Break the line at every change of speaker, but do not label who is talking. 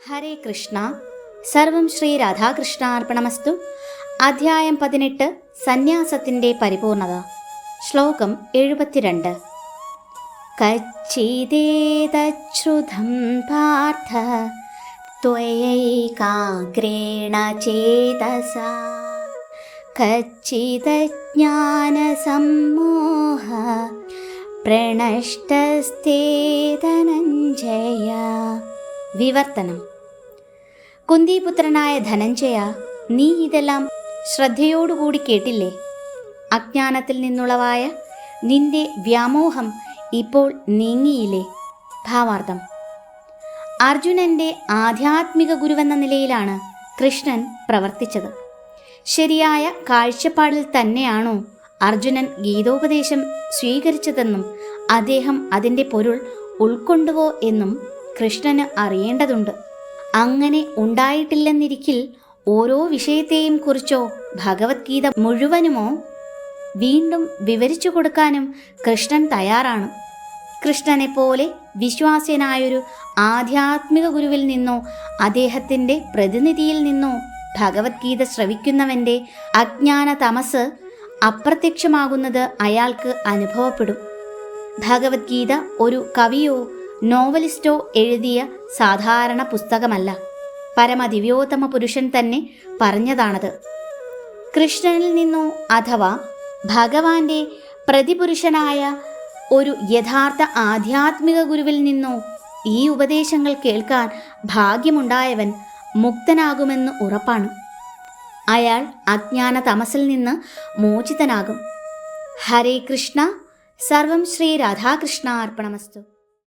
ഹരേ കൃഷ്ണ. സർവം ശ്രീ രാധാകൃഷ്ണാർപ്പണമസ്തു. അധ്യായം 18 സന്യാസത്തിൻ്റെ പരിപൂർണത. ശ്ലോകം 72. കച്ചിദേതശ്രുതം പാർത്ഥ ത്വയൈകാഗ്രേണ ചേതസാ കച്ചിദജ്ഞാനസമ്മോഹ പ്രണഷ്ടസ്തേ ധനഞ്ജയ. വിവർത്തനം. കുന്തിപുത്രനായ ധനഞ്ജയ, നീ ഇതെല്ലാം ശ്രദ്ധയോടുകൂടി കേട്ടില്ലേ? അജ്ഞാനത്തിൽ നിന്നുളവായ നിന്റെ വ്യാമോഹം ഇപ്പോൾ നീങ്ങിയില്ലേ? ഭാവാർത്ഥം: അർജുനന്റെ ആധ്യാത്മിക ഗുരുവെന്ന നിലയിലാണ് കൃഷ്ണൻ പ്രവർത്തിച്ചത്. ശരിയായ കാഴ്ചപ്പാടിൽ തന്നെയാണോ അർജുനൻ ഗീതോപദേശം സ്വീകരിച്ചതെന്നും അദ്ദേഹം അതിൻ്റെ പൊരുൾ ഉൾക്കൊണ്ടുവോ എന്നും കൃഷ്ണന് അറിയേണ്ടതുണ്ട്. അങ്ങനെ ഉണ്ടായിട്ടില്ലെന്നിരിക്കിൽ ഓരോ വിഷയത്തെയും കുറിച്ചോ ഭഗവത്ഗീത മുഴുവനുമോ വീണ്ടും വിവരിച്ചു കൊടുക്കാനും കൃഷ്ണൻ തയ്യാറാണ്. കൃഷ്ണനെ പോലെ വിശ്വാസ്യനായൊരു ആധ്യാത്മിക ഗുരുവിൽ നിന്നോ അദ്ദേഹത്തിൻ്റെ പ്രതിനിധിയിൽ നിന്നോ ഭഗവത്ഗീത ശ്രവിക്കുന്നവൻ്റെ അജ്ഞാന തമസ് അപ്രത്യക്ഷമാകുന്നത് അയാൾക്ക് അനുഭവപ്പെടും. ഭഗവത്ഗീത ഒരു കവിയോ നോവലിസ്റ്റോ എഴുതിയ സാധാരണ പുസ്തകമല്ല. പരമദിവ്യോത്തമ പുരുഷൻ തന്നെ പറഞ്ഞതാണത്. കൃഷ്ണനിൽ നിന്നോ അഥവാ ഭഗവാന്റെ പ്രതിപുരുഷനായ ഒരു യഥാർത്ഥ ആധ്യാത്മിക ഗുരുവിൽ നിന്നോ ഈ ഉപദേശങ്ങൾ കേൾക്കാൻ ഭാഗ്യമുണ്ടായവൻ മുക്തനാകുമെന്ന് ഉറപ്പാണ്. അയാൾ അജ്ഞാന തമസിൽ നിന്ന് മോചിതനാകും. ഹരേ കൃഷ്ണ. സർവം ശ്രീ രാധാകൃഷ്ണാർപ്പണമസ്തു.